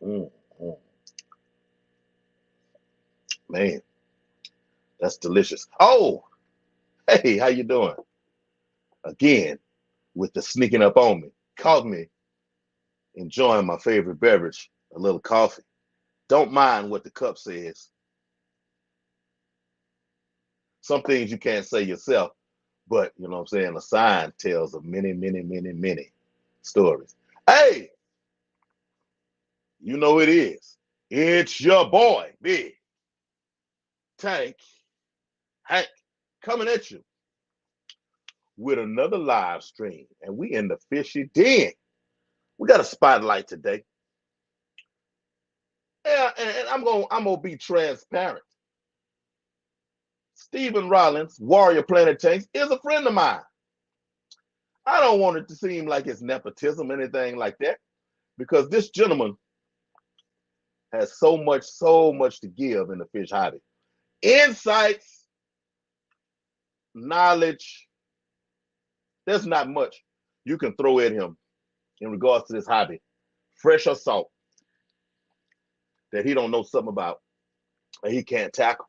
Mm, mm. Man, that's delicious. Oh, hey, how you doing? Again, with the sneaking up on me. Caught me enjoying my favorite beverage, a little coffee. Don't mind what the cup says. Some things you can't say yourself, but you know what I'm saying? A sign tells of many, many, many, many stories. Hey, you know it is. It's your boy, Big Tank Hank, coming at you with another live stream. And we in the fishy den. We got a spotlight today. Yeah, and I'm gonna be transparent. Stephen Rollins, Warrior Planet Tanks, is a friend of mine. I don't want it to seem like it's nepotism, anything like that, because this gentleman has so much to give in the fish hobby. Insights, knowledge, there's not much you can throw at him in regards to this hobby, fresh or salt, that he don't know something about and he can't tackle.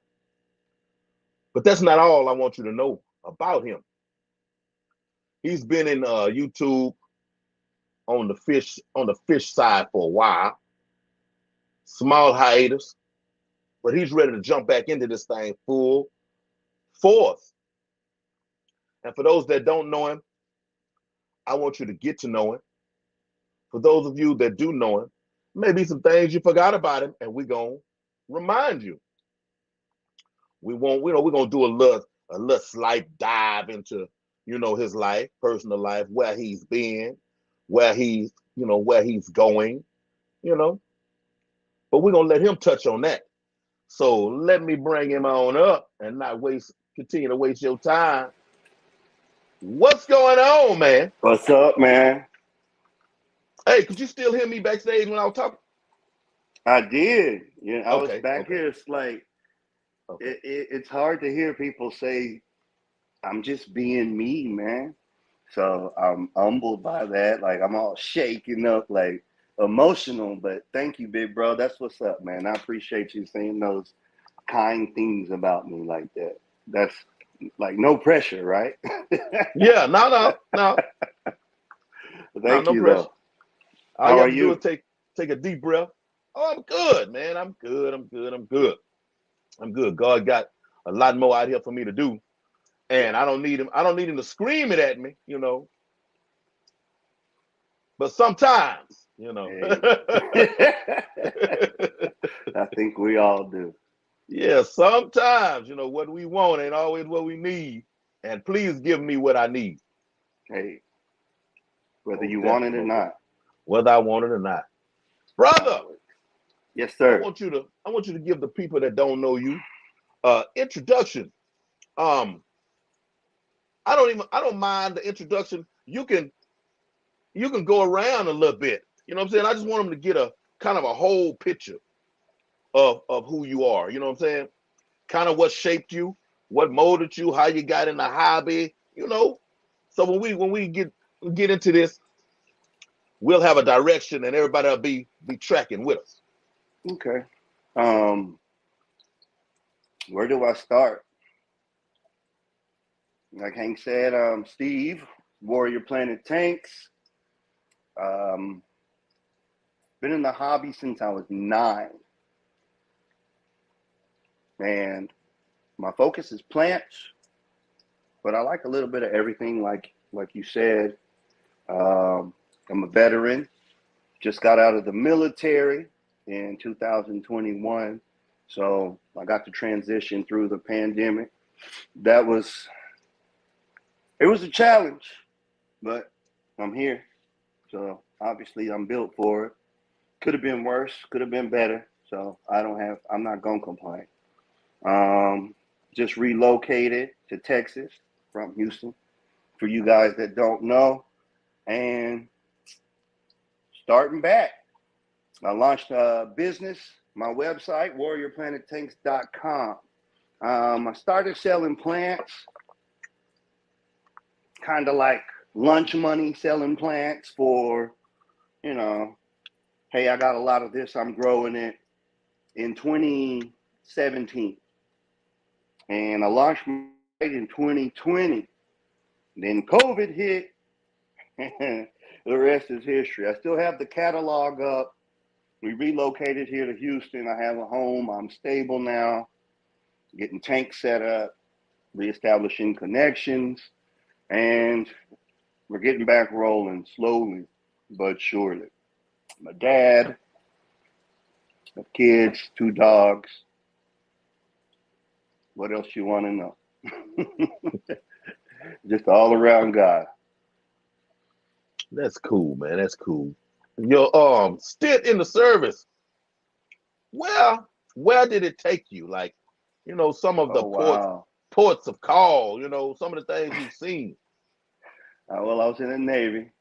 But that's not all I want you to know about him. He's been in YouTube on the fish side for a while, small hiatus, but he's ready to jump back into this thing full force. And for those that don't know him, I want you to get to know him. For those of you that do know him, maybe some things you forgot about him, and we're gonna remind you. We won't, we're gonna do a little slight dive into, his life, personal life, where he's been, where he's going, you know. But we're gonna let him touch on that. So let me bring him on up and not continue to waste your time. What's going on, man? What's up, man? Hey, could you still hear me backstage when I was talking? I did. I was Okay, back okay, here. It's like okay. it's hard to hear people say, "I'm just being me, man." So I'm humbled by that. Like I'm all shaking up, like emotional. But thank you, big bro. That's what's up, man. I appreciate you saying those kind things about me like that. That's like no pressure, right? Yeah, no, no, no, no, Thank no you, pressure. though. All How you are have to do is you? take a deep breath. Oh, I'm good, man. I'm good. I'm good. I'm good. I'm good. God got a lot more out here for me to do, and Yeah. I don't need him. I don't need him to scream it at me. But sometimes. Hey. I think we all do. Yeah, sometimes, what we want ain't always what we need. And please give me what I need. Hey, whether Most you want it definitely, or most definitely. not. Whether I want it or not. Brother, Always. Yes, I sir. want you to I want you to give the people that don't know you introduction. Um, I don't mind the introduction. You can go around a little bit. You know what I'm saying? I just want them to get a kind of a whole picture of who you are. You know what I'm saying? Kind of what shaped you, what molded you, how you got in the hobby. So when we get into this, we'll have a direction and everybody will be tracking with us. Okay. Um, where do I start? Like Hank said, Steve, Warrior Planet Tanks. Um, been in the hobby since I was 9, and my focus is plants, but I like a little bit of everything. Like you said, I'm a veteran. Just got out of the military in 2021, so I got to transition through the pandemic. That was it was a challenge, but I'm here. So obviously I'm built for it. Could have been worse, could have been better. So I'm not gonna complain. Um, just relocated to Texas from Houston for you guys that don't know. And starting back, I launched a business, my website, warriorplanettanks.com. I started selling plants, kind of like lunch money selling plants for, you know, hey, I got a lot of this, I'm growing it in 2017. And I launched my site in 2020. Then COVID hit. The rest is history. I still have the catalog up. We relocated here to Houston. I have a home. I'm stable now. Getting tanks set up, reestablishing connections, and we're getting back rolling slowly but surely. My dad, my kids, 2 dogs. What else you want to know? Just all around guy. That's cool, man. That's cool. Your stint in the service. Well, where did it take you? Like, some of the Oh wow. ports of call. Some of the things you've seen. Well, I was in the Navy,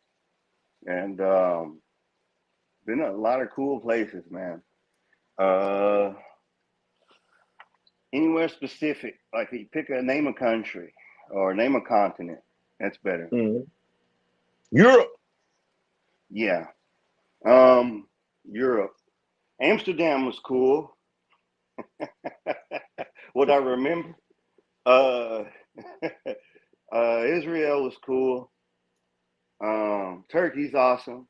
and been a lot of cool places, man. Uh, Anywhere specific, like you pick a name of country or name a continent. That's better. Mhm. Europe. Yeah. Europe. Amsterdam was cool. What I remember. Uh, Israel was cool. Turkey's awesome.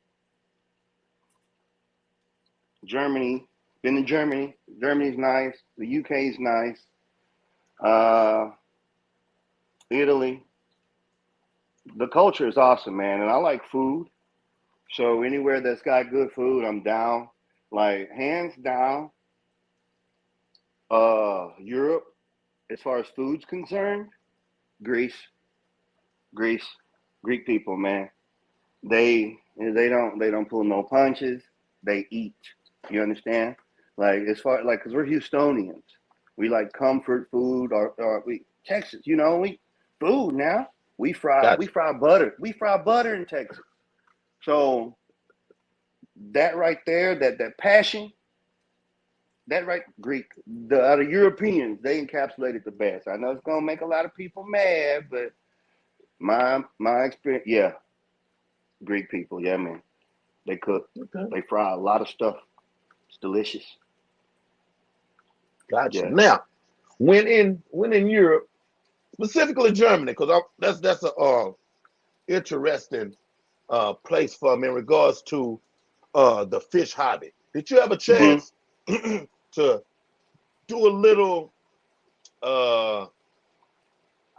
Germany. Been to Germany. Germany's nice. The UK's nice. Italy. The culture is awesome, man, and I like food. So anywhere that's got good food, I'm down. Like hands down, Europe, as far as food's concerned, Greece, Greece, Greek people, man. They don't pull no punches. They eat. You understand? Like as far like because we're Houstonians, we like comfort food or we Texas. We food now. We Gotcha. fry butter. We fry butter in Texas. So that right there, that passion, that right Greek, the other Europeans, they encapsulated the best. I know it's gonna make a lot of people mad, but my experience, yeah, Greek people, yeah, man, they cook, Okay. they fry a lot of stuff. It's delicious. Gotcha. Yeah. Now, when in Europe, specifically Germany, because that's a interesting place for me in regards to the fish hobby. Did you have a Hmm. chance to do a little uh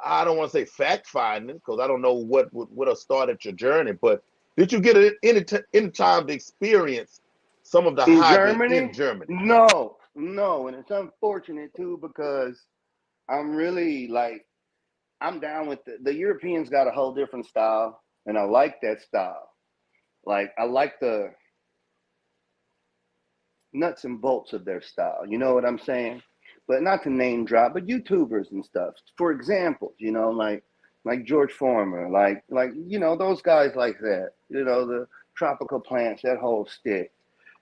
I don't want to say fact finding because I don't know what would have started your journey, but did you get any time to experience some of the In hobby in Germany, Germany? no, and it's unfortunate too because I'm really like I'm down with the Europeans got a whole different style, and I like that style. Like I like the nuts and bolts of their style. You know what I'm saying? But not to name drop, but YouTubers and stuff. For example, like George Foreman, like those guys like that. The tropical plants, that whole stick.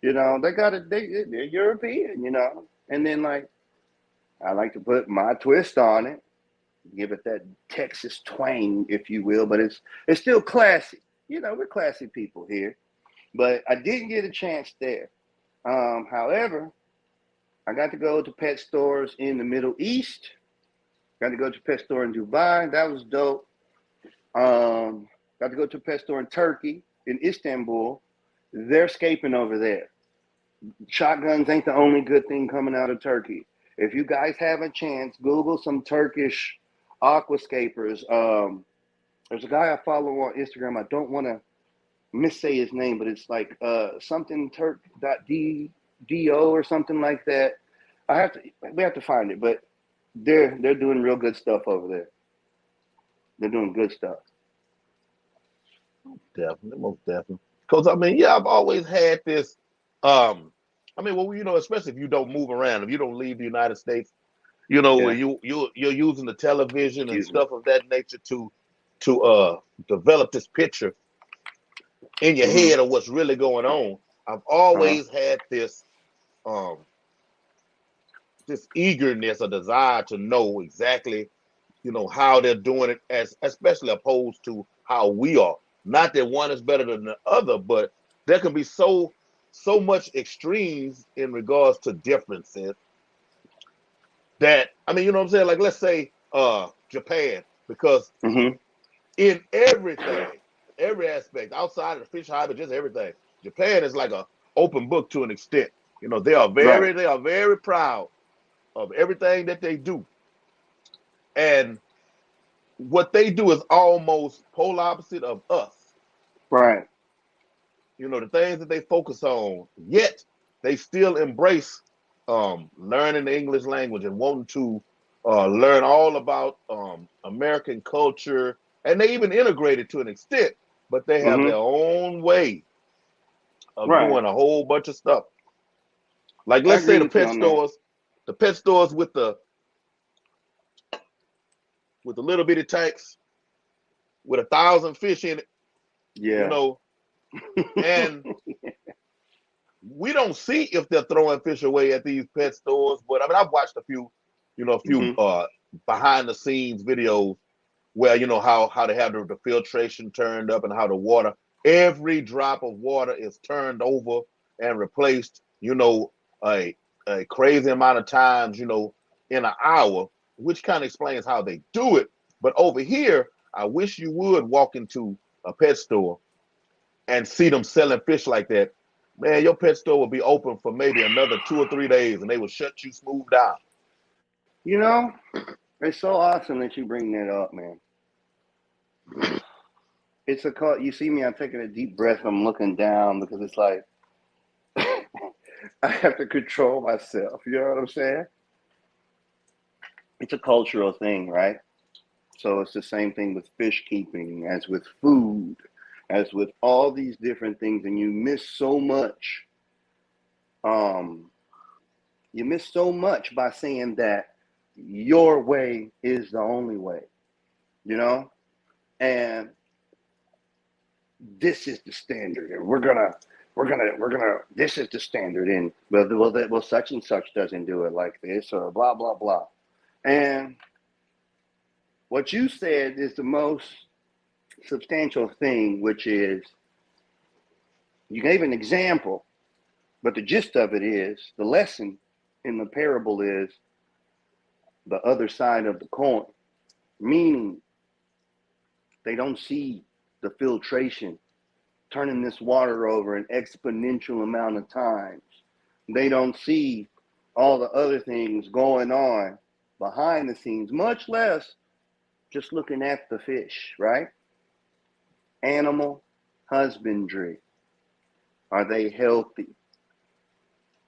They got it. They're European. And then like I like to put my twist on it, give it that Texas twang, if you will. But it's still classy. We're classy people here. But I didn't get a chance there. However, I got to go to pet stores in the Middle East. Got to go to a pet store in Dubai. That was dope. Got to go to a pet store in Turkey, in Istanbul. They're scaping over there. Shotguns ain't the only good thing coming out of Turkey. If you guys have a chance, Google some Turkish aquascapers. There's a guy I follow on Instagram. I don't want to missay his name, but it's like something Turk.do or something like that. We have to find it, but they're doing real good stuff over there. They're doing good stuff. Definitely, most definitely. Because I mean, yeah, I've always had this. Um, I mean, well, especially if you don't move around, if you don't leave the United States, Yeah. you're using the television and Excuse me. stuff of that nature to develop this picture in your Hmm. head of what's really going on. I've Uh-huh. always had um this eagerness or desire to know exactly how they're doing it, as especially opposed to how we are. Not that one is better than the other, but there can be so much extremes in regards to differences that, I mean, you know what I'm saying? Like, let's say Japan, because Mm-hmm. in everything, every aspect, outside of the fish high, but just everything, Japan is like a open book to an extent. You know, Right. they are very proud of everything that they do. And what they do is almost polar opposite of us. Right. You know, the things that they focus on, yet they still embrace learning the English language and wanting to learn all about American culture, and they even integrate it to an extent, but they have their Mm-hmm. own way of Right. doing a whole bunch of stuff. Like, I let's say agree with you on that. the pet stores with the little bitty tanks with 1,000 fish in it, you Yeah. know, and we don't see if they're throwing fish away at these pet stores, but I mean, I've watched a few, a few Mm-hmm. behind the scenes videos where how they have the filtration turned up and how the water, every drop of water is turned over and replaced, a crazy amount of times, in an hour, which kind of explains how they do it. But over here, I wish you would walk into a pet store and see them selling fish like that. Man, your pet store will be open for maybe another 2 or 3 days, and they will shut you smooth down. You know, it's so awesome that you bring that up, man. It's a call. You see me, I'm taking a deep breath. I'm looking down because it's like I have to control myself. You know what I'm saying? It's a cultural thing, right? So it's the same thing with fish keeping, as with food, as with all these different things, and you miss so much. Um, you miss so much by saying that your way is the only way. You know, and this is the standard, and we're gonna. This is the standard, and well, such and such doesn't do it like this, or blah blah blah. And what you said is the most substantial thing, which is you gave an example, but the gist of it is the lesson in the parable is the other side of the coin, meaning they don't see the filtration turning this water over an exponential amount of times. They don't see all the other things going on behind the scenes, much less just looking at the fish, right? Animal husbandry. Are they healthy?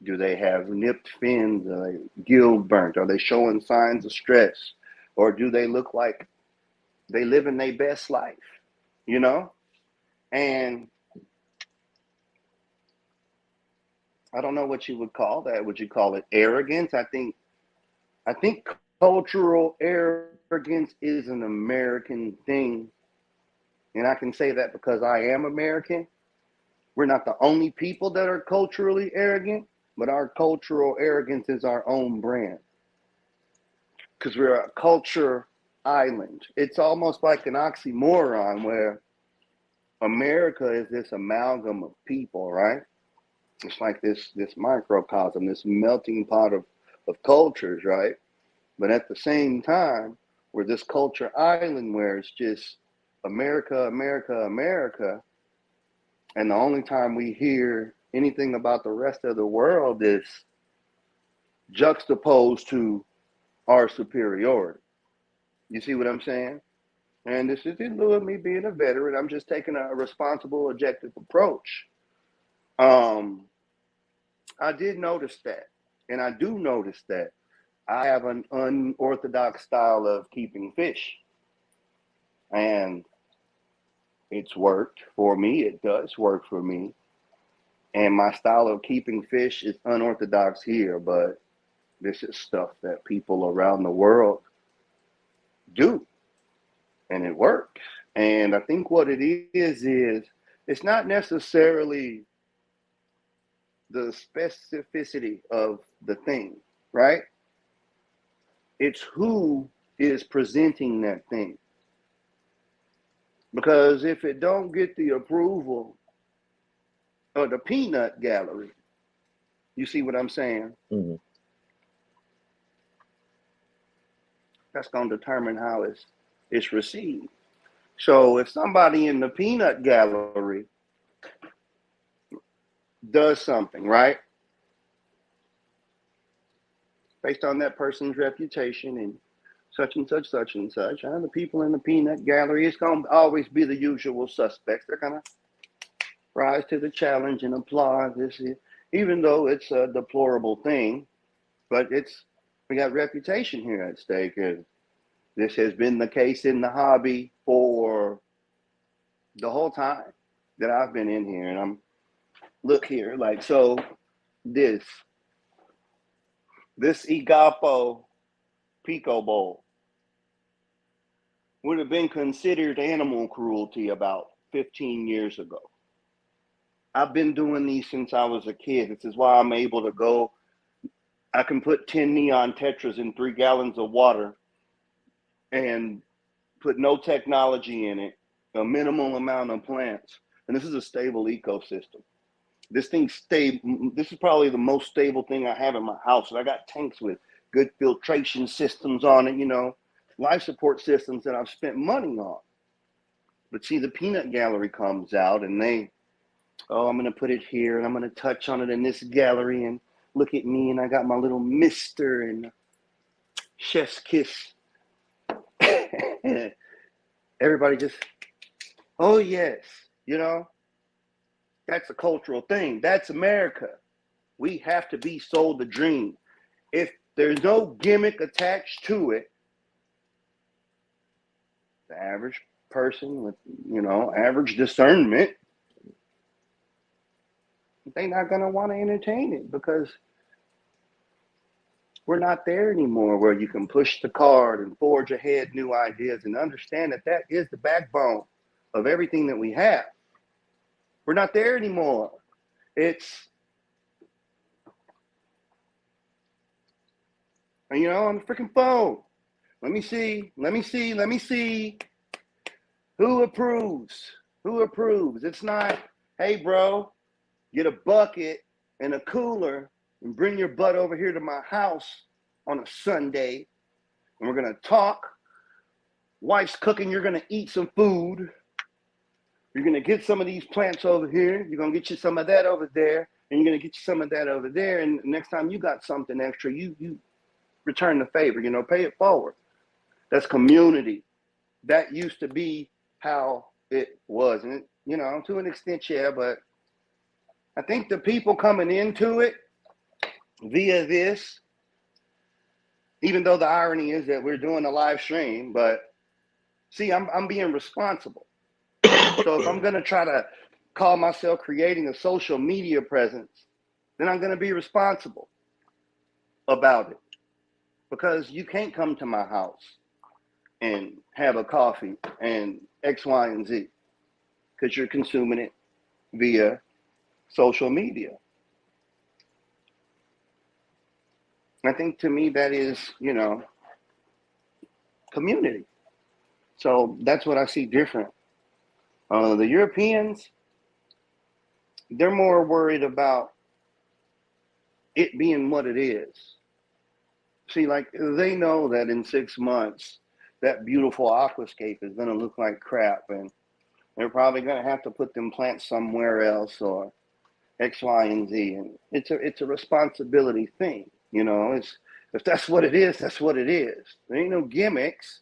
Do they have nipped fins? Are they gill burnt? Are they showing signs of stress? Or do they look like they living their best life? You know? And I don't know what you would call that. Would you call it arrogance? I think cultural arrogance is an American thing. And I can say that because I am American. We're not the only people that are culturally arrogant, but our cultural arrogance is our own brand. Because we're a culture island. It's almost like an oxymoron where America is this amalgam of people, right? It's like this microcosm, this melting pot of cultures, right? But at the same time, we're this culture island where it's just America, America, America. And the only time we hear anything about the rest of the world is juxtaposed to our superiority. You see what I'm saying? And this is in lieu of me being a veteran. I'm just taking a responsible, objective approach. Um, I did notice that. And I do notice that I have an unorthodox style of keeping fish. And it's worked for me. It does work for me. And my style of keeping fish is unorthodox here, but this is stuff that people around the world do, and it works. And I think what it is it's not necessarily the specificity of the thing, right? It's who is presenting that thing. Because if it don't get the approval or the peanut gallery. You see what I'm saying? Mm-hmm. That's going to determine how it's received. So if somebody in the peanut gallery does something, right, based on that person's reputation and such and such, and the people in the peanut gallery, it's going to always be the usual suspects. They're going to rise to the challenge and applaud this, even though it's a deplorable thing. But we got reputation here at stake, and this has been the case in the hobby for the whole time that I've been in here. And look here, like, so this Igapo Pico Bowl would have been considered animal cruelty about 15 years ago. I've been doing these since I was a kid. This is why I'm able to go. I can put 10 neon tetras in 3 gallons of water and put no technology in it, a minimal amount of plants. And this is a stable ecosystem. This thing's stable. This is probably the most stable thing I have in my house. I got tanks with good filtration systems on it, life support systems that I've spent money on. But see, the peanut gallery comes out and I'm going to put it here and I'm going to touch on it in this gallery and look at me and I got my little mister and chef's kiss. Everybody just, oh yes, that's a cultural thing. That's America. We have to be sold the dream. If there's no gimmick attached to it, the average person with, average discernment, they're not going to want to entertain it because we're not there anymore where you can push the card and forge ahead new ideas and understand that is the backbone of everything that we have. We're not there anymore. It's, on the freaking phone. Let me see. Who approves? It's not, hey, bro, get a bucket and a cooler and bring your butt over here to my house on a Sunday. And we're going to talk. Wife's cooking. You're going to eat some food. You're going to get some of these plants over here. You're going to get you some of that over there. And you're going to get you some of that over there. And next time you got something extra, you return the favor, pay it forward. That's community. That used to be how it was. And, to an extent, yeah, but I think the people coming into it via this, even though the irony is that we're doing a live stream, but see, I'm being responsible. So if I'm going to try to call myself creating a social media presence, then I'm going to be responsible about it. Because you can't come to my house and have a coffee and X, Y, and Z because you're consuming it via social media. I think to me that is, community. So that's what I see different. The Europeans, they're more worried about it being what it is. See, like, they know that in 6 months, that beautiful aquascape is going to look like crap, and they're probably going to have to put them plants somewhere else or X, Y, and Z. And it's a responsibility thing, It's, if that's what it is, that's what it is. There ain't no gimmicks,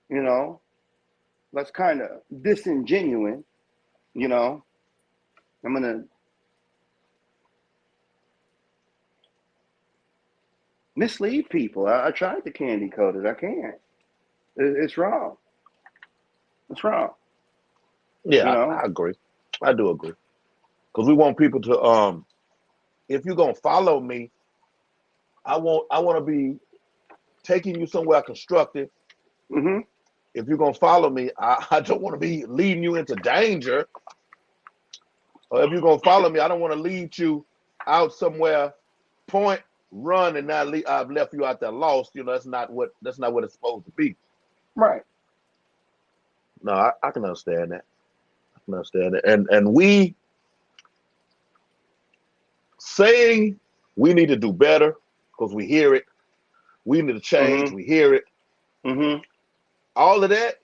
That's kind of disingenuous, I'm going to mislead people. I tried to candy coat it. I can't. It's wrong. It's wrong. Yeah, I agree. I do agree. Because we want people to, if you're gonna follow me, I want to be taking you somewhere constructive. Mm-hmm. If you're gonna follow me, I don't want to be leading you into danger. Or if you're gonna follow me, I don't want to lead you out somewhere, point, run, and now I've left you out there lost. That's not what it's supposed to be. Right. No, I can understand that. I can understand it. And we saying we need to do better because we hear it. We need to change. Mm-hmm. We hear it. Mm-hmm. All of that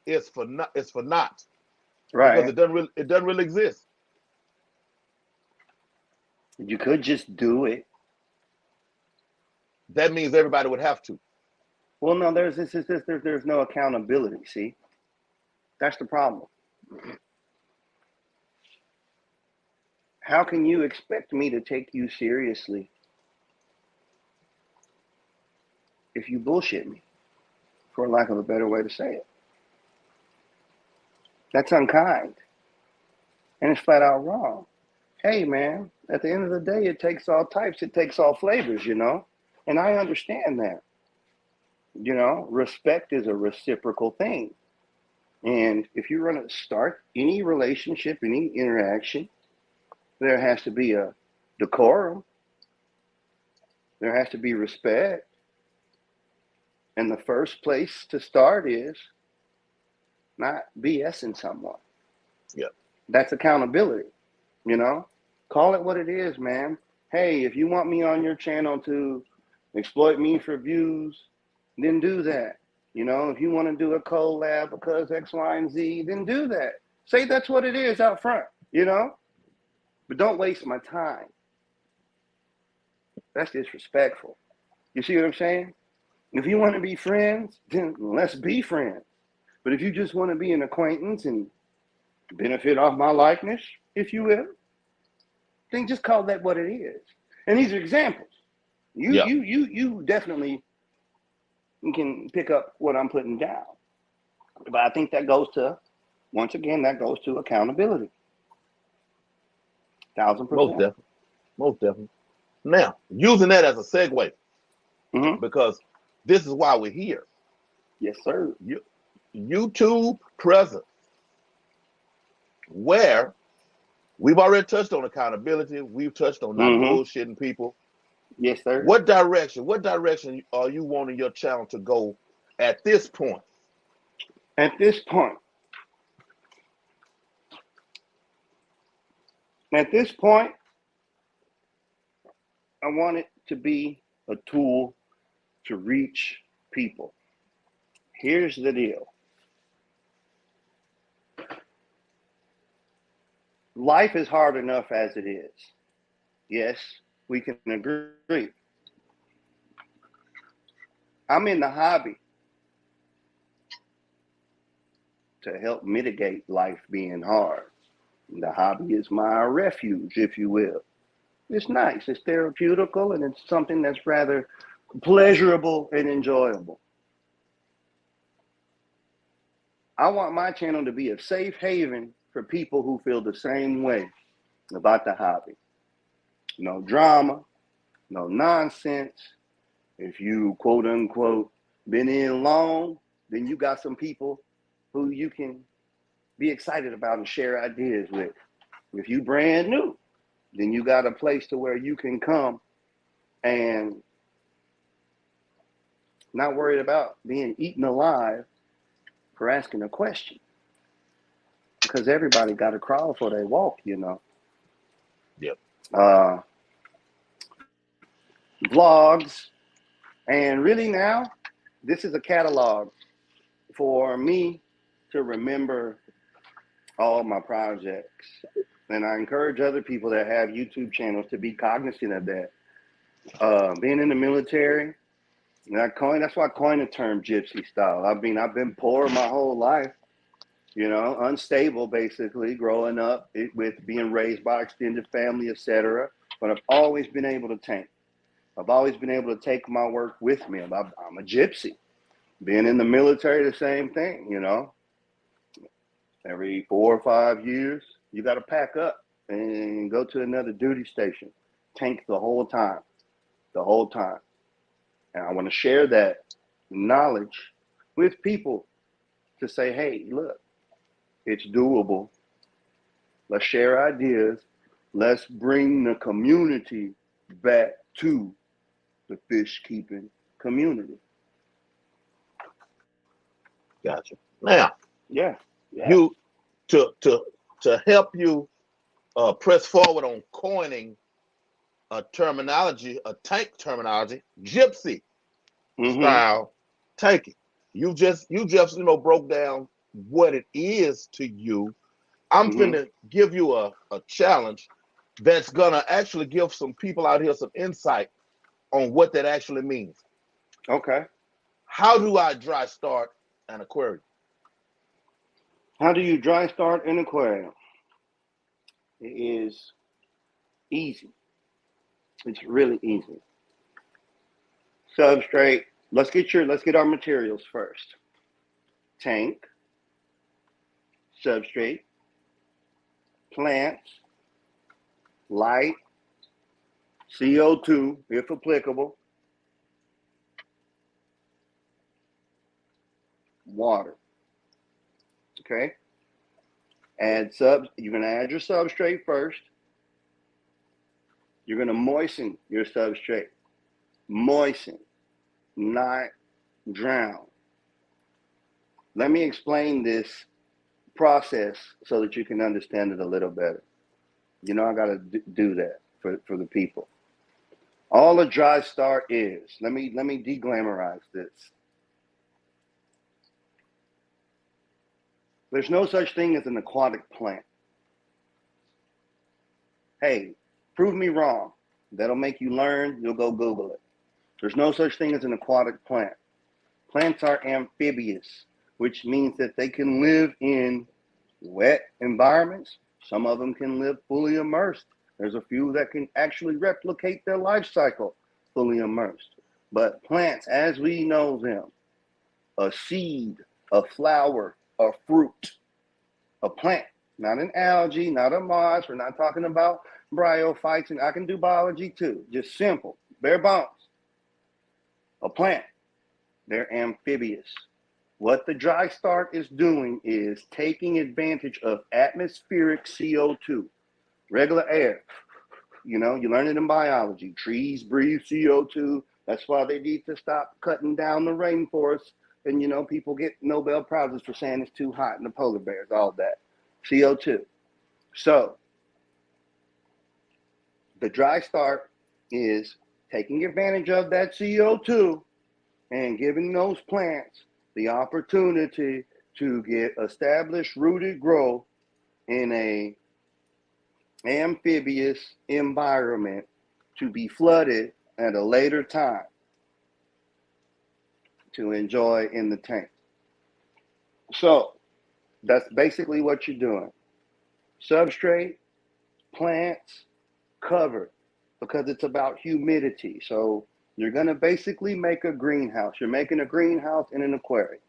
is for not. It's for naught because Right. it doesn't really exist. You could just do it. That means everybody would have to. Well, no, there's no accountability. See, that's the problem. How can you expect me to take you seriously if you bullshit me, for lack of a better way to say it? That's unkind, and it's flat out wrong. Hey, man, at the end of the day, it takes all types, it takes all flavors, and I understand that. Respect is a reciprocal thing. And if you're going to start any relationship, any interaction, there has to be a decorum. There has to be respect. And the first place to start is not BSing someone. Yeah. That's accountability, Call it what it is, man. Hey, if you want me on your channel to exploit me for views, then do that. If you want to do a collab because X, Y, and Z, then do that. Say that's what it is out front, But don't waste my time. That's disrespectful. You see what I'm saying? If you want to be friends, then let's be friends. But if you just want to be an acquaintance and benefit off my likeness, if you will, then just call that what it is. And these are examples. You definitely can pick up what I'm putting down. But I think that goes to, once again, accountability. 1000%. Most definitely. Now, using that as a segue, because this is why we're here. Yes, sir. YouTube presence, where we've already touched on accountability. We've touched on not bullshitting people. Yes, sir. What direction are you wanting your channel to go at this point? At this point, I want it to be a tool to reach people. Here's the deal. Life is hard enough as it is. Yes, we can agree. I'm in the hobby to help mitigate life being hard. The hobby is my refuge, if you will. It's nice, it's therapeutical, and it's something that's rather pleasurable and enjoyable. I want my channel to be a safe haven for people who feel the same way about the hobby. No drama, no nonsense. If you, quote unquote, been in long, then you got some people who you can be excited about and share ideas with. If you brand new, then you got a place to where you can come and not worried about being eaten alive for asking a question. Because everybody got to crawl before they walk, Yep. Vlogs. And really now, this is a catalog for me to remember all my projects. And I encourage other people that have YouTube channels to be cognizant of that. Being in the military, that's why I coined the term gypsy style. I've been poor my whole life, unstable basically, growing up with being raised by extended family, etc. But I've always been able to tank. I've always been able to take my work with me. I'm a gypsy. Being in the military, the same thing, Every 4 or 5 years, you got to pack up and go to another duty station. Tank the whole time. And I want to share that knowledge with people to say, hey, look, it's doable. Let's share ideas. Let's bring the community back to the fish keeping community. Gotcha. Now, Yeah. you to help you press forward on coining a terminology, a tank terminology, gypsy Mm-hmm. style tanking. You just broke down what it is to you. I'm Mm-hmm. finna give you a challenge that's gonna actually give some people out here some insight on what that actually means. Okay. How do I dry start an aquarium? How do you dry start an aquarium? It is easy. It's really easy. Substrate. Let's get our materials first. Tank, substrate, plants, light, CO2 if applicable, water. Okay. You're gonna add your substrate first. You're gonna moisten your substrate. Moisten, not drown. Let me explain this process so that you can understand it a little better. You know, I got to do that for the people. All a dry start is, let me deglamorize this. There's no such thing as an aquatic plant. Hey, prove me wrong. That'll make you learn. You'll go Google it. There's no such thing as an aquatic plant. Plants are amphibious, which means that they can live in wet environments. Some of them can live fully immersed. There's a few that can actually replicate their life cycle fully immersed. But plants, as we know them, a seed, a flower, a fruit, a plant, not an algae, not a moss. We're not talking about bryophytes, and I can do biology too. Just simple, bare bones. A plant, they're amphibious. What the dry start is doing is taking advantage of atmospheric CO2, regular air. You know, you learn it in biology. Trees breathe CO2. That's why they need to stop cutting down the rainforest. And, you know, people get Nobel Prizes for saying it's too hot and the polar bears, all that. CO2. So the dry start is taking advantage of that CO2 and giving those plants the opportunity to get established rooted growth in a amphibious environment to be flooded at a later time to enjoy in the tank. So that's basically what you're doing. Substrate, plants, covered, because it's about humidity. So you're going to basically make a greenhouse. You're making a greenhouse in an aquarium.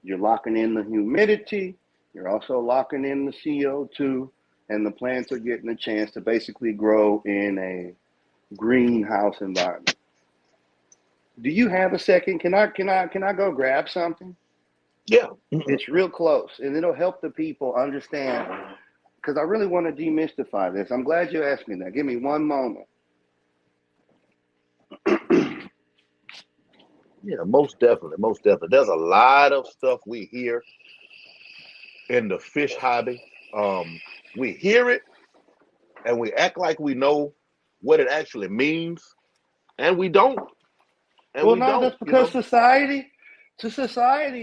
You're locking in the humidity. You're also locking in the CO2, and the plants are getting a chance to basically grow in a greenhouse environment. Do you have a second? Can I go grab something? Yeah. It's real close, and it'll help the people understand, because I really want to demystify this. I'm glad you asked me that. Give me one moment. Yeah, most definitely, most definitely. There's a lot of stuff we hear in the fish hobby. We hear it and we act like we know what it actually means, and we don't. And Well, we no, don't, that's because society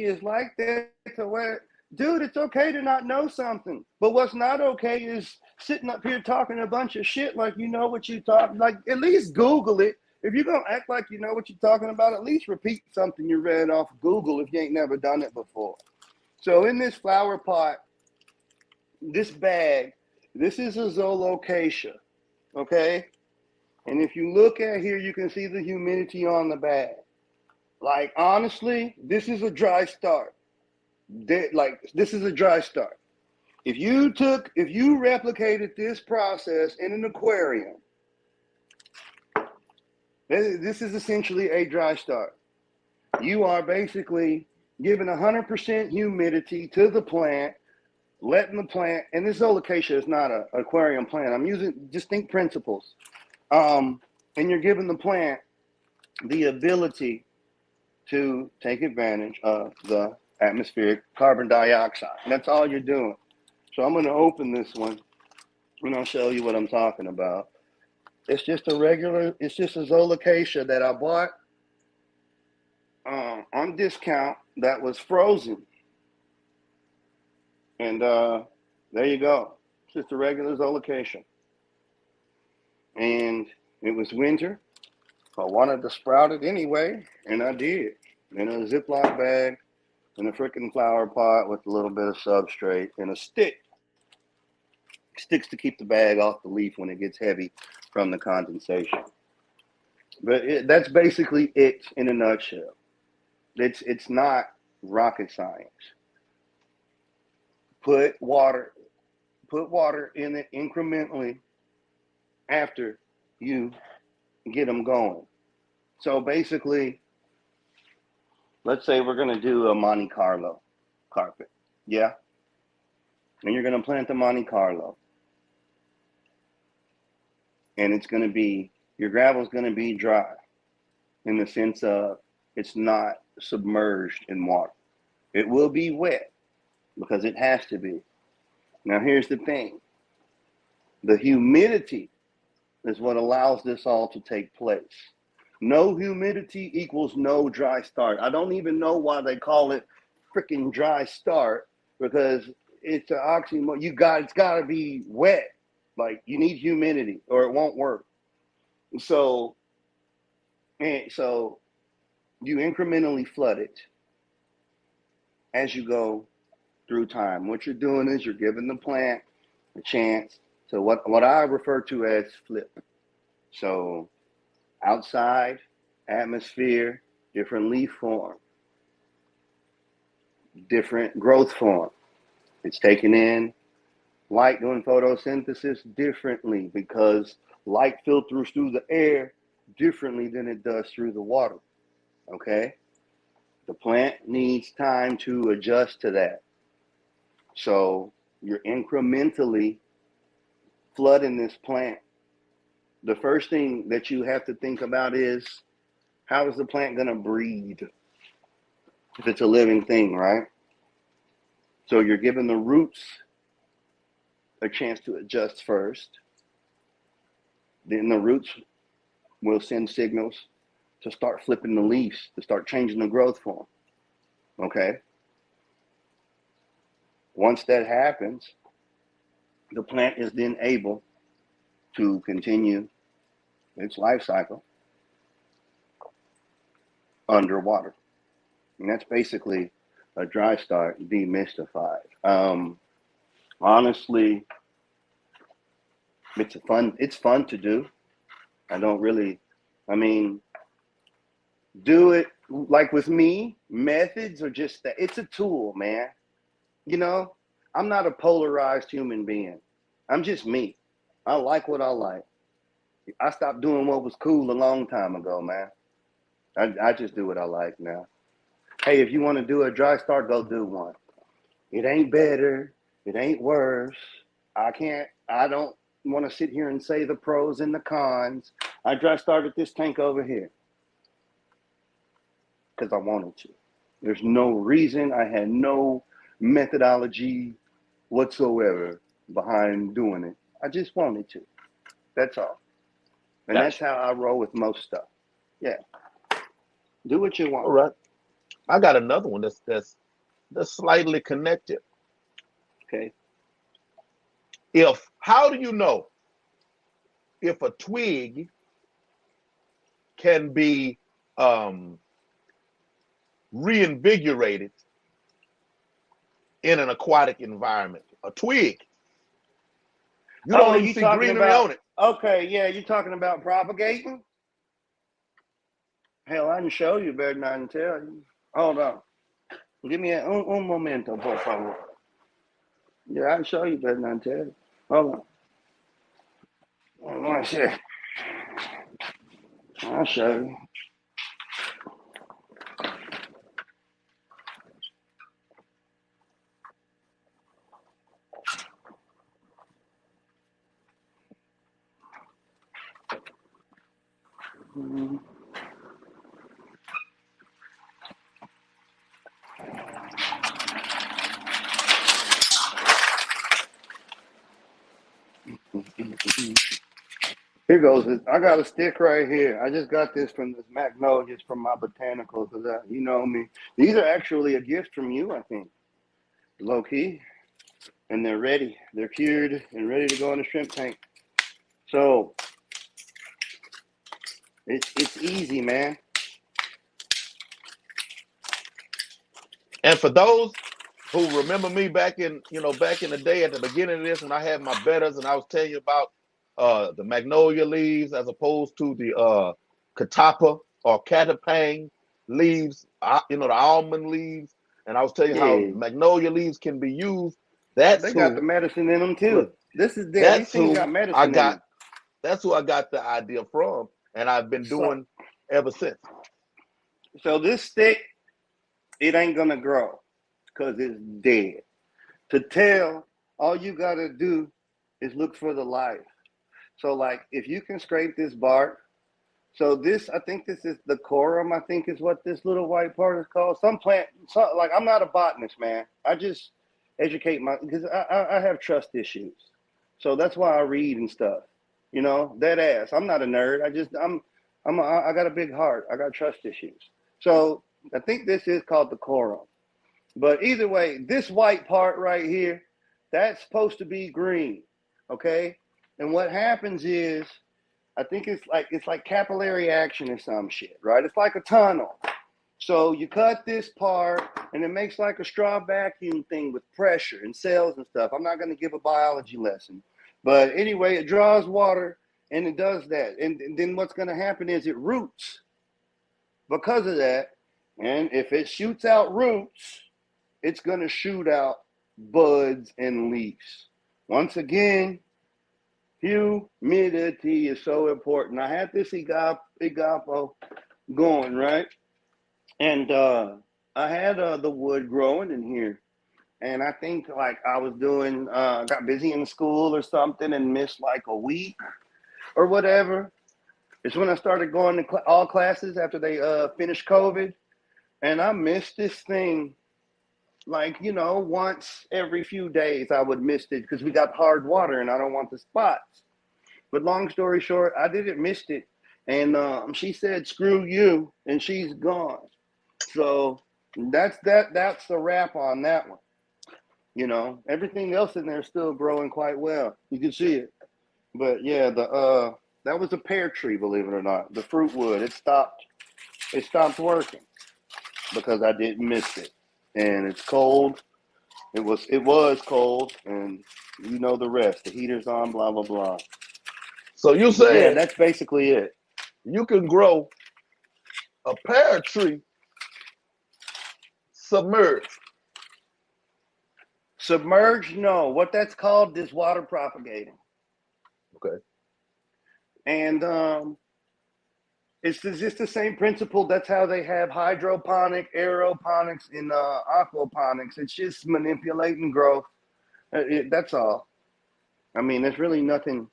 is like that to where, dude, it's okay to not know something. But what's not okay is sitting up here talking a bunch of shit like you know what you talk. Like, at least Google it. If you're gonna act like you know what you're talking about, at least repeat something you read off Google if you ain't never done it before. So in this flower pot, this bag, this is a zoolocasia, okay? And if you look at here, you can see the humidity on the bag. Like, honestly, this is a dry start. This is a dry start. If you replicated this process in an aquarium, this is essentially a dry start. You are basically giving 100% humidity to the plant, letting the plant, and this zoolocasia is not an aquarium plant. I'm using distinct principles. And you're giving the plant the ability to take advantage of the atmospheric carbon dioxide. And that's all you're doing. So I'm going to open this one and I'll show you what I'm talking about. It's just a regular. It's just a Zolicacia that I bought on discount that was frozen, and there you go. It's just a regular Zolicacia, and it was winter. I wanted to sprout it anyway, and I did. In a Ziploc bag, in a freaking flower pot with a little bit of substrate, and a stick. Sticks to keep the bag off the leaf when it gets heavy from the condensation. But that's basically it in a nutshell. It's not rocket science. Put water in it incrementally after you get them going. So basically, let's say we're going to do a Monte Carlo carpet. Yeah? And you're going to plant the Monte Carlo. And it's going to be, your gravel's going to be dry in the sense of it's not submerged in water. It will be wet because it has to be. Now, here's the thing. The humidity is what allows this all to take place. No humidity equals no dry start. I don't even know why they call it freaking dry start, because it's an oxymoron. It's got to be wet. Like, you need humidity or it won't work. So you incrementally flood it as you go through time. What you're doing is you're giving the plant a chance to what I refer to as flip. So outside, atmosphere, different leaf form, different growth form. It's taking in light doing photosynthesis differently because light filters through the air differently than it does through the water. Okay? The plant needs time to adjust to that. So you're incrementally flooding this plant. The first thing that you have to think about is, how is the plant going to breathe if it's a living thing, right? So you're giving the roots a chance to adjust first. Then the roots will send signals to start flipping the leaves, to start changing the growth form. Okay? Once that happens, the plant is then able to continue its life cycle underwater. And that's basically a dry start demystified. Honestly, it's fun to do. Do it like with me. Methods are just that. It's a tool, man. You know, I'm not a polarized human being. I'm just me. I like what I like. I stopped doing what was cool a long time ago, man. I just do what I like now. Hey, if you want to do a dry start, go do one. It ain't better. It ain't worse. I don't want to sit here and say the pros and the cons. I dry started this tank over here because I wanted to. There's no reason. I had no methodology whatsoever behind doing it. I just wanted to. That's all. And that's how I roll with most stuff. Yeah. Do what you want. All right. I got another one that's slightly connected. Okay. How do you know if a twig can be reinvigorated in an aquatic environment? A twig. You don't even see greenery on it. Okay, yeah, you're talking about propagating? Hell, I can show you better than I can tell you. Hold on. Give me un momento, por favor. Yeah, I can show you better than I can tell you. Hold on. One second. I'll show you. Here goes. I got a stick right here. I just got this from this Magnolias from my botanicals. You know me. These are actually a gift from you, I think. Low key. And they're ready. They're cured and ready to go in the shrimp tank. So it's easy, man. And for those who remember me back in the day at the beginning of this when I had my betters and I was telling you about the magnolia leaves as opposed to the catappa or catapang leaves, the almond leaves, and I was telling you how Yeah. magnolia leaves can be used. That's They got the who medicine in them too. look. This is there. These That's things got who I medicine in got. them. That's who I got the idea from, and I've been So doing ever since. so this stick, it ain't gonna grow because it's dead. To tell, all you gotta do is look for the life. So like if you can scrape this bark, so this I think this is the corum, I think is what this little white part is called. Some plant like I'm not a botanist, man. I just educate because I have trust issues. So that's why I read and stuff. You know, dead ass. I'm not a nerd. I got a big heart. I got trust issues. So I think this is called the corum. But either way, this white part right here, that's supposed to be green. Okay? And what happens is I think it's like capillary action or some shit, right? It's like a tunnel. So you cut this part and it makes like a straw vacuum thing with pressure and cells and stuff. I'm not going to give a biology lesson. But anyway, it draws water and it does that. And then what's going to happen is it roots because of that. And if it shoots out roots, it's going to shoot out buds and leaves. Once again, humidity is so important. I had this agapo going, right? And I had the wood growing in here. And I think like I was doing, got busy in school or something and missed like a week or whatever. It's when I started going to all classes after they finished COVID. And I missed this thing like, once every few days I would miss it because we got hard water and I don't want the spots. But long story short, I didn't miss it. And she said, screw you. And she's gone. So that's the wrap on that one. Everything else in there is still growing quite well. You can see it. But yeah, that was a pear tree, believe it or not. The fruit wood, it stopped working because I didn't miss it. And it's cold. It was cold, and you know the rest. The heater's on, blah blah blah. So you But yeah, said that's basically it. you can grow a pear tree submerged. Submerged? No. What that's called is water propagating. Okay. And it's just the same principle. That's how they have hydroponic, aeroponics, and aquaponics. It's just manipulating growth. That's all. I mean, there's really nothing,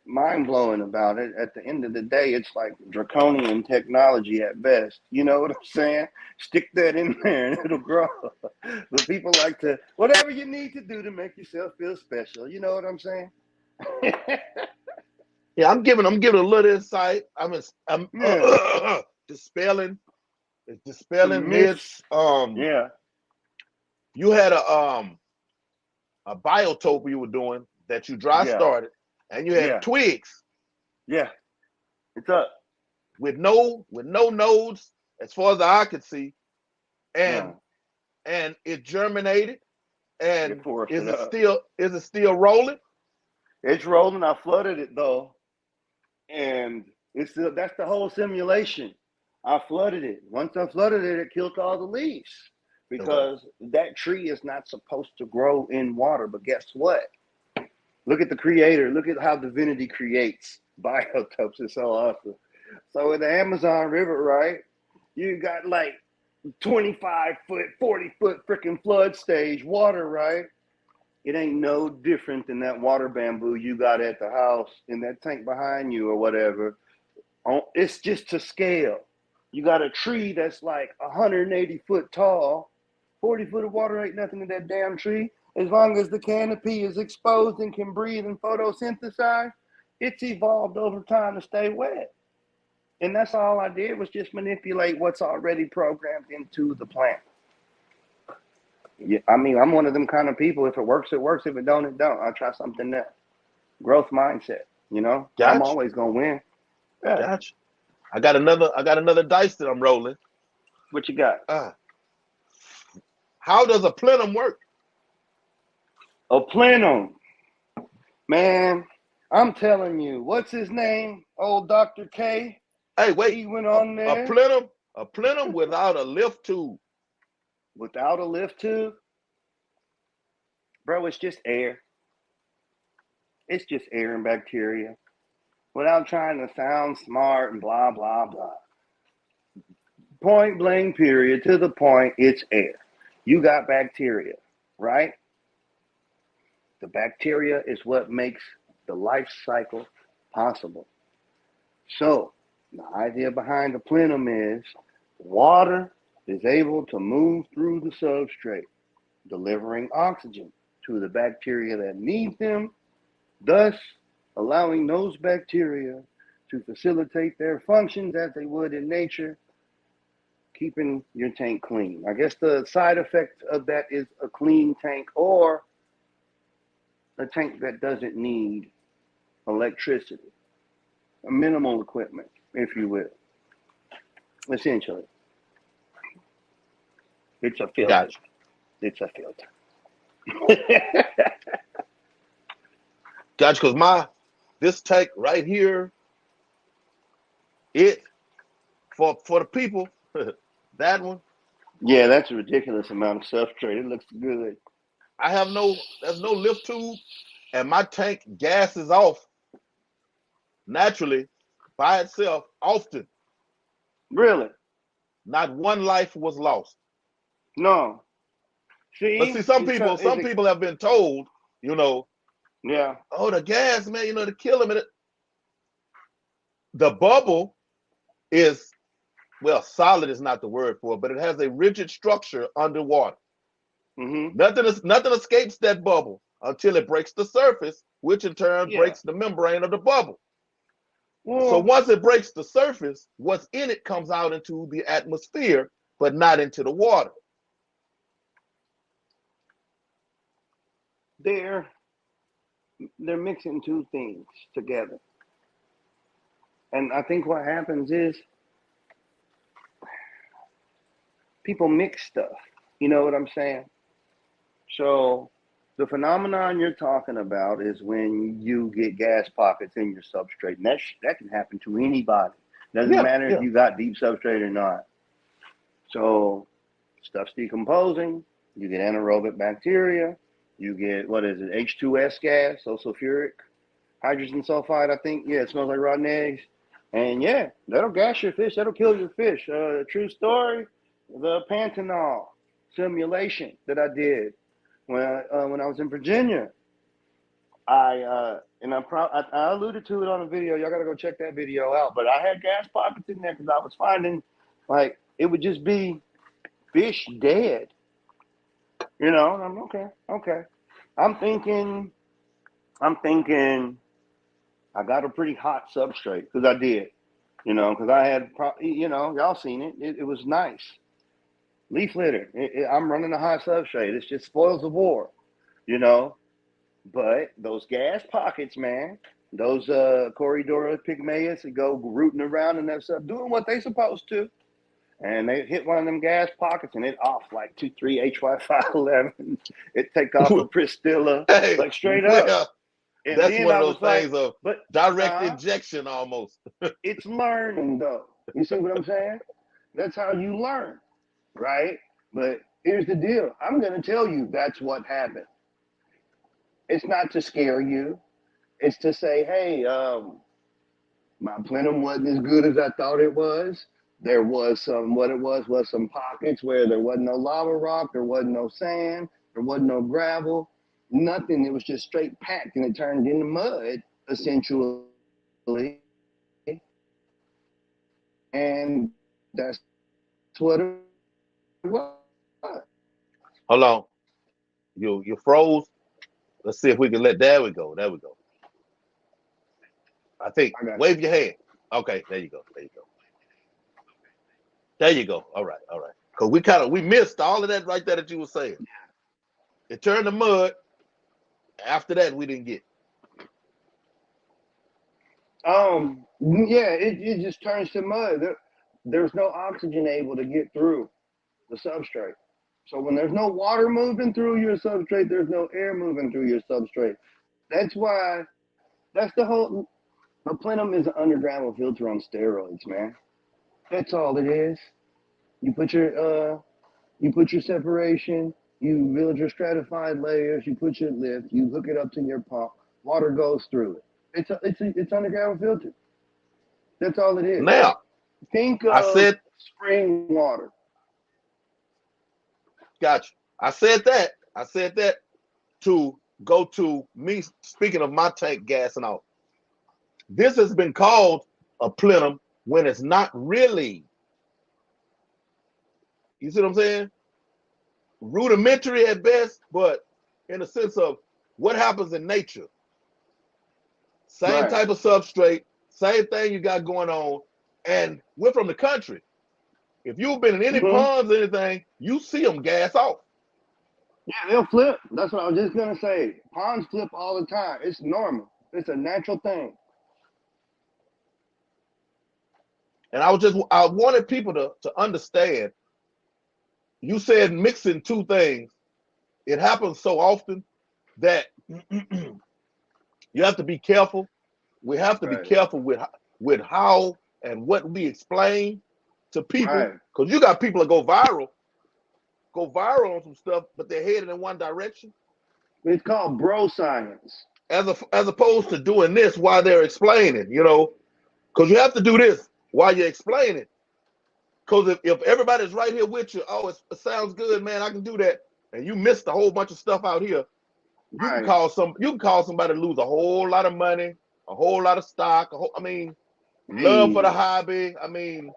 mind-blowing about it. At the end of the day, it's like draconian technology at best. You know what I'm saying? Stick that in there and it'll grow. But people like to, whatever you need to do to make yourself feel special. You know what I'm saying? Yeah, I'm giving a little insight. I'm Yeah. dispelling Some myths. myths. Yeah. You had a biotope you were doing that you dry Yeah. started, and you had Yeah. twigs Yeah. It's up. with no nodes as far as the eye could see, Yeah. and it germinated. It And forced is it it up. still rolling? It's rolling. I flooded it though. And that's the whole simulation. I flooded it. Once I flooded it, it killed all the leaves Okay. because that tree is not supposed to grow in water. But guess what? Look at the creator. Look at how divinity creates biotopes. It's so awesome. So in the Amazon River, right, you got like 25-foot, 40-foot freaking flood stage water, right? It ain't no different than that water bamboo you got at the house in that tank behind you or whatever. It's just to scale. You got a tree that's like 180 foot tall. 40 foot of water ain't nothing in that damn tree. As long as the canopy is exposed and can breathe and photosynthesize, It's evolved over time to stay wet. And that's all I did was just manipulate what's already programmed into the plant. Yeah, I mean, I'm one of them kind of people. If it works, it works. If it don't, it don't. I'll try something else. Growth mindset, you know? I'm Gotcha. always gonna win. Yeah. Gotcha. I got another dice that I'm rolling. What you got? How does a plenum work? A plenum. Man, I'm telling you, what's his name? Old Dr. K. Hey, wait. He went on A there plenum without a lift tube. without a lift tube. Bro, it's just air. It's just air and bacteria. Without trying to sound smart and blah, blah, blah. Point blank, period, to the point, it's air. You got bacteria, right? The bacteria is what makes the life cycle possible. So, the idea behind the plenum is water is able to move through the substrate, delivering oxygen to the bacteria that need them, thus allowing those bacteria to facilitate their functions as they would in nature, keeping your tank clean. I guess the side effect of that is a clean tank or a tank that doesn't need electricity, a minimal equipment, if you will. Essentially, it's a filter. Gotcha. It's a filter. Gotcha. Because this tank right here, it for the people, that one, Yeah, that's a ridiculous amount of substrate. It looks good. there's no lift tube, and my tank gases off naturally by itself often. Really? Not one life was lost. No. But see, See? some people have been told, Yeah. oh, the gas, man, to kill them. The bubble is, well, solid is not the word for it, but it has a rigid structure underwater. Mm-hmm. Nothing escapes that bubble until it breaks the surface, which in turn breaks the membrane of the bubble. So once it breaks the surface, what's in it comes out into the atmosphere, but not into the water. They're mixing two things together. And I think what happens is people mix stuff. You know what I'm saying? So the phenomenon you're talking about is when you get gas pockets in your substrate. And that can happen to anybody. Doesn't matter if you got deep substrate or not. So stuff's decomposing. You get anaerobic bacteria. You get, what is it, H2S gas, so sulfuric hydrogen sulfide, I think. Yeah, it smells like rotten eggs. And yeah, that'll gas your fish. That'll kill your fish. True story, the Pantanal simulation that I did when I was in Virginia. I alluded to it on a video. Y'all got to go check that video out. But I had gas pockets in there because I was finding, like, it would just be fish dead. And I'm okay. I'm thinking I got a pretty hot substrate because I did, because I had, y'all seen it. It was nice. Leaf litter. I'm running a hot substrate. It just spoils the war, But those gas pockets, man, those Corydora pygmaeus that go rooting around and that stuff, doing what they supposed to. And they hit one of them gas pockets and it off like 2,3 HY511. It take off a Pristilla, like straight up. And that's one of those things of direct injection almost. It's learning though. You see what I'm saying? That's how you learn, right? But here's the deal. I'm going to tell you that's what happened. It's not to scare you. It's to say, hey, my plenum wasn't as good as I thought it was. There was some pockets where there wasn't no lava rock, there wasn't no sand, there wasn't no gravel, nothing. It was just straight packed and it turned into mud, essentially. And that's what it was. Hold on. You froze. Let's see if we can there we go. I think. I got you. Wave your hand. Okay, there you go. There you go. There you go. All right, all right. Because we missed all of that right there that you were saying. It turned to mud. After that, we didn't get. Yeah, it just turns to mud. There's no oxygen able to get through the substrate. So when there's no water moving through your substrate, there's no air moving through your substrate. That's why that's the whole the plenum is an underground filter on steroids, man. That's all it is. You put your separation, you build your stratified layers, you put your lift, you hook it up to your pump, water goes through it. It's underground filter. That's all it is. Now, Think I of said, spring water. gotcha. I said that. I said that to go to me speaking of my tank gassing out. This has been called a plenum when it's not really. You see what I'm saying? Rudimentary at best, but in the sense of what happens in nature. Same Right. type of substrate, same thing you got going on. And we're from the country. If you've been in any Mm-hmm. ponds or anything, you see them gas off. Yeah, they'll flip. That's what I was just gonna say. Ponds flip all the time. It's normal. It's a natural thing. And I wanted people to understand. You said mixing two things. It happens so often that you have to be careful. We have to be Right. careful with how and what we explain to people, Right. because you got people that go viral on some stuff, but they're headed in one direction, It's called bro science. as opposed to doing this while they're explaining. Because you have to do this while you're explaining. Because if everybody's right here with you, oh, it sounds good, man, I can do that, and you missed a whole bunch of stuff out here, Right. you can cause somebody to lose a whole lot of money, a whole lot of stock. I mean, love for the Hey. hobby. I mean,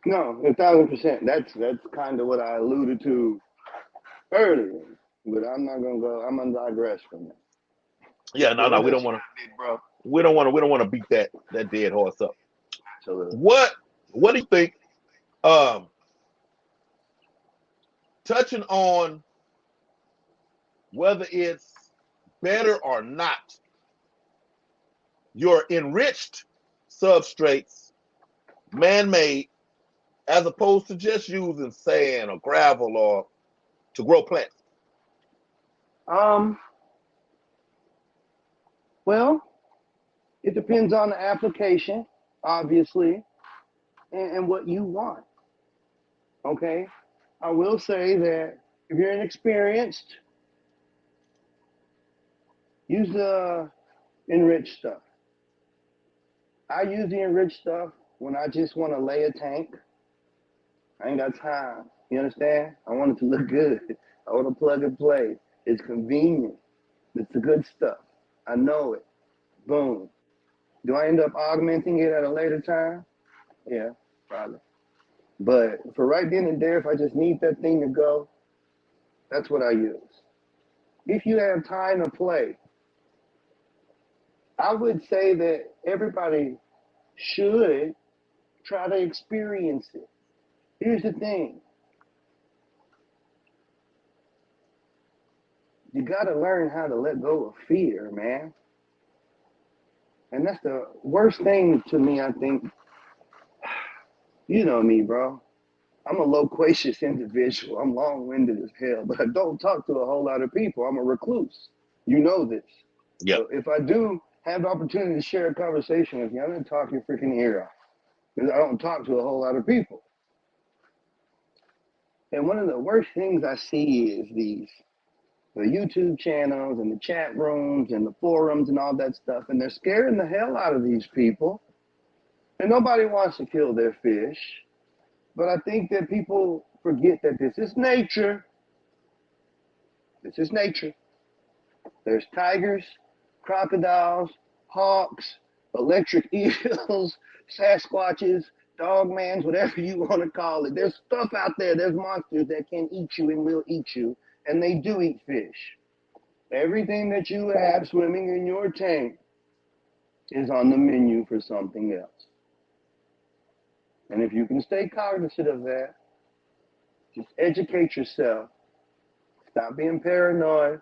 No, 1,000%. That's kind of what I alluded to earlier. But I'm not gonna go. I'm gonna digress from that. yeah, no, So no, what we else don't you want to. got, big bro? We don't want to beat that dead horse up. Absolutely. What do you think? Um, touching on whether it's better or not, your enriched substrates, man-made, as opposed to just using sand or gravel or to grow plants. Um. Well, it depends on the application, obviously, and what you want. Okay. I will say that if you're inexperienced, use the enriched stuff. I use the enriched stuff when I just want to lay a tank. I ain't got time. You understand? I want it to look good. I want to plug and play. It's convenient. It's the good stuff. I know it. Boom. Do I end up augmenting it at a later time? Yeah, probably. But for right then and there, if I just need that thing to go, that's what I use. If you have time to play, I would say that everybody should try to experience it. Here's the thing, you got to learn how to let go of fear, man. And that's the worst thing to me, I think. You know me, bro. I'm a loquacious individual. I'm long winded as hell, but I don't talk to a whole lot of people. I'm a recluse. You know this. Yep. So if I do have the opportunity to share a conversation with you, I'm going to talk your freaking ear off because I don't talk to a whole lot of people. And one of the worst things I see is the YouTube channels and the chat rooms and the forums and all that stuff, and they're scaring the hell out of these people. And nobody wants to kill their fish. But I think that people forget that this is nature. This is nature. There's tigers, crocodiles, hawks, electric eels, Sasquatches, dogmans, whatever you want to call it. There's stuff out there. There's monsters that can eat you and will eat you. And they do eat fish. Everything that you have swimming in your tank is on the menu for something else. And if you can stay cognizant of that, just educate yourself, stop being paranoid,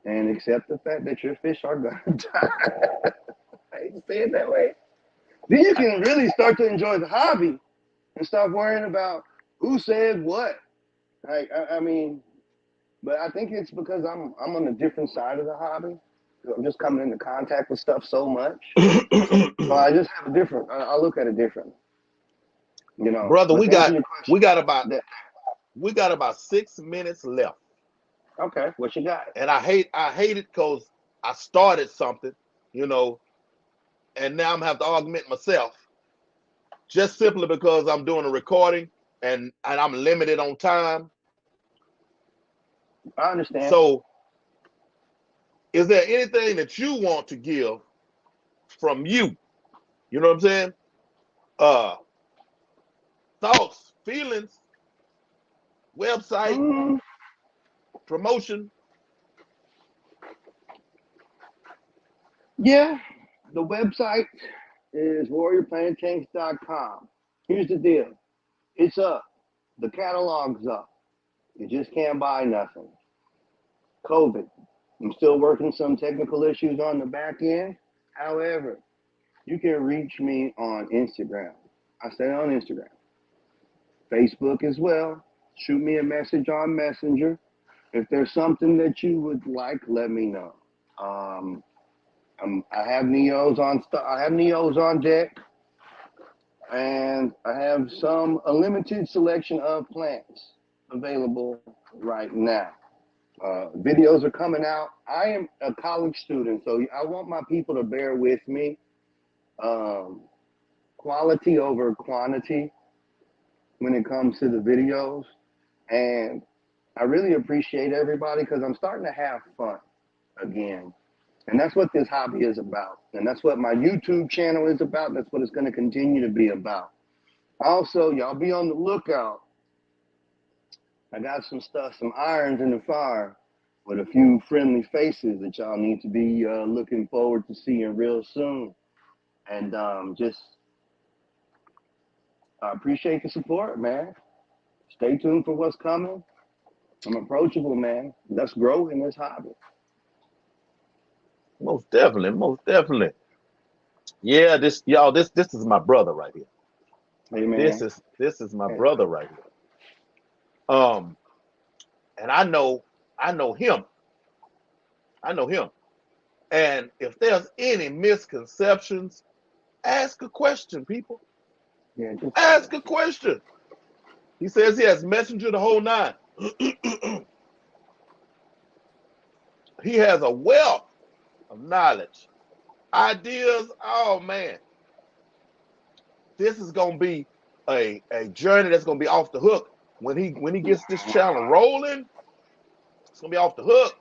and accept the fact that your fish are gonna die. I hate to say it that way. Then you can really start to enjoy the hobby and stop worrying about who said what. Like I mean, but I think it's because I'm on a different side of the hobby. I'm just coming into contact with stuff so much. So I just have a different. I look at it differently, you know. Brother, But we to answer got your we question, got about that, we got about 6 minutes left. okay, what you got? And I hate it because I started something, you know, and now I'm gonna have to augment myself just simply because I'm doing a recording and I'm limited on time. I understand. So is there anything that you want to give from you? You know what I'm saying? Uh Thoughts, feelings, website, Mm, promotion. yeah, the website is warriorplantanks.com. Here's the deal. It's up. The catalog's up. You just can't buy nothing. COVID. I'm still working some technical issues on the back end. However, you can reach me on Instagram. I stay on Instagram. Facebook as well. Shoot me a message on Messenger. If there's something that you would like, let me know. Um, I have Neos on. I have Neos on deck, and I have a limited selection of plants available right now. Videos are coming out. I am a college student, so I want my people to bear with me. Um, Quality over quantity when it comes to the videos, and I really appreciate everybody because I'm starting to have fun again. And that's what this hobby is about. And that's what my YouTube channel is about. That's what it's going to continue to be about. Also, y'all be on the lookout. I got some stuff, some irons in the fire with a few friendly faces that y'all need to be looking forward to seeing real soon. And just I appreciate the support, man. Stay tuned for what's coming. I'm approachable, man. Let's grow in this hobby. Most definitely, most definitely. Yeah, this y'all, this is my brother right here. Hey, This man. is this is my Hey. brother right here. Um, and I know him. I know him. And if there's any misconceptions, ask a question, people. Yeah, just Ask a question. He says he has messenger the whole nine. He has a wealth of knowledge, ideas. Oh man, this is gonna be a journey that's gonna be off the hook when he gets this channel rolling. It's gonna be off the hook.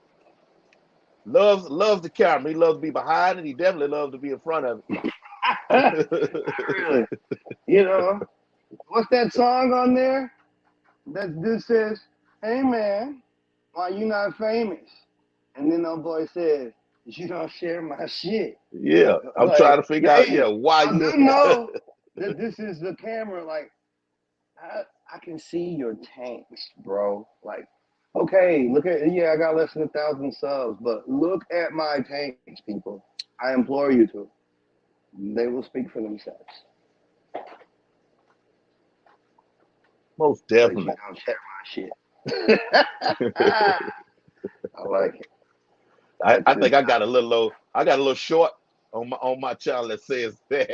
Loves the camera. He loves to be behind it. He definitely loves to be in front of really. it. You know, what's that song on there? That dude says, "Hey man, why you not famous?" And then the boy says, "You don't share my shit." Yeah, I'm trying Like, to figure out. Yeah, damn, why I you? do know that this is the camera. Like, I can see your tanks, bro. Like, okay, look at, yeah, I got less than 1,000 subs, but look at my tanks, people. I implore you to. They will speak for themselves. Most But you definitely. don't share my shit. I like it. I, That's I good think I stuff. got a little I got a little short on my channel that says that.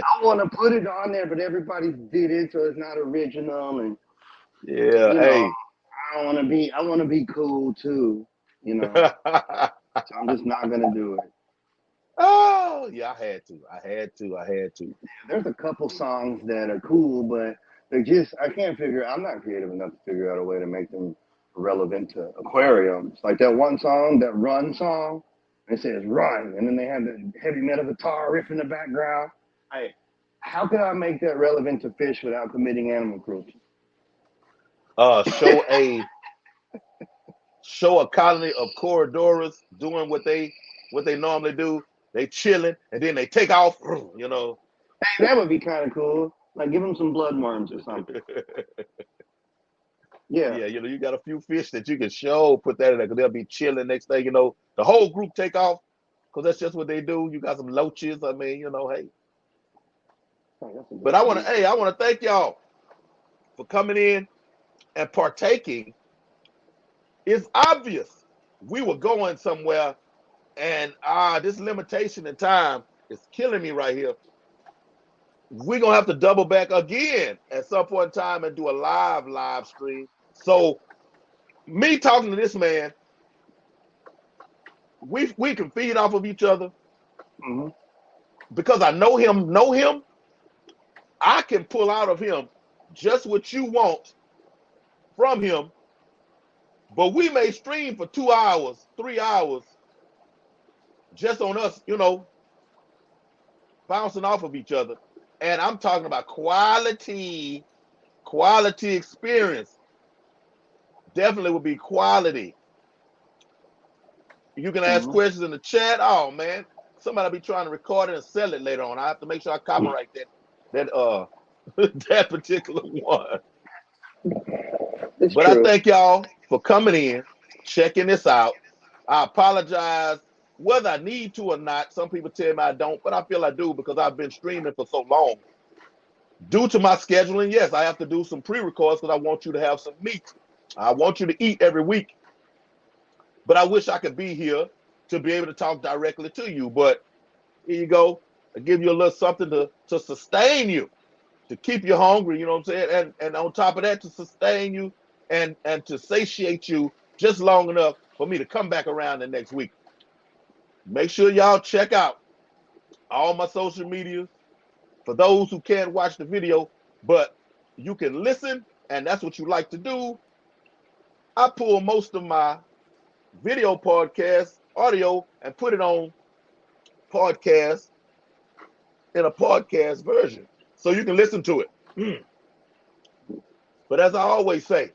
I want to put it on there, but everybody did it, so it's not original. And Yeah, you know, hey. I want to be. I want to be cool too. You know, so I'm just not gonna do it. Oh, yeah, I had to. There's a couple songs that are cool, but they're just I can't figure. I'm not creative enough to figure out a way to make them relevant to aquariums. Like that one song, that Run song. It says Run, and then they have the heavy metal guitar riff in the background. I, how can I make that relevant to fish without committing animal cruelty? Uh show a show a colony of corridors doing what they normally do. they chilling, and then they take off. You know. Hey, that would be kind of cool. Like give them some blood worms or something. Yeah. Yeah, you know, you got a few fish that you can show, put that in there, because they'll be chilling. Next thing you know, the whole group take off, because that's just what they do. You got some loaches. I mean, you know, hey. Oh, But I want to, hey, I want to thank y'all for coming in and partaking. It's obvious we were going somewhere, and this limitation in time is killing me right here. We're gonna have to double back again at some point in time and do a live stream. So me talking to this man, we can feed off of each other. Mm-hmm. Because I know him, I can pull out of him just what you want from him. But we may stream for 2 hours, 3 hours, just on us, you know, bouncing off of each other. And I'm talking about quality experience. Definitely would be quality. You can ask Mm-hmm. questions in the chat. Oh man, somebody be trying to record it and sell it later on. I have to make sure I copyright that that particular one. It's But I true. thank y'all for coming in, checking this out. I apologize whether I need to or not. Some people tell me I don't, but I feel I do because I've been streaming for so long. Due to my scheduling, yes, I have to do some pre-records because I want you to have some meat. I want you to eat every week. But I wish I could be here to be able to talk directly to you. But here you go. I give you a little something to sustain you, to keep you hungry, you know what I'm saying? And on top of that, to sustain you and to satiate you just long enough for me to come back around the next week. Make sure y'all check out all my social medias for those who can't watch the video, but you can listen, and that's what you like to do. I pull most of my video podcast audio and put it on podcast in a podcast version so you can listen to it. But as I always say,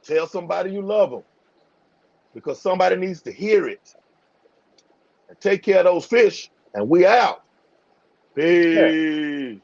tell somebody you love them because somebody needs to hear it. And take care of those fish, and we out. Yeah. Peace.